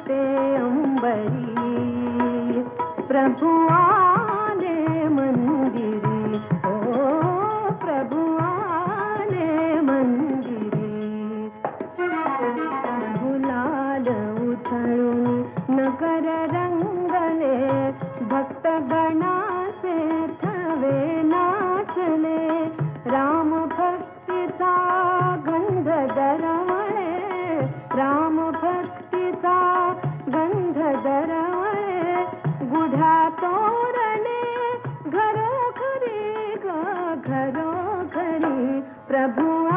वाटे अंबरी, प्रभु आले मंदिरी, ओ प्रभु आले मंदिरी. गुलाल उधळून नगर रंगले, भक्त गणाचे थवे नाचले. राम भक्तीचा गंध दरवळे, राम भक्तीचा गंध दरवळे. गुढा तोरणे घरोघरी ग घरोघरी, प्रभु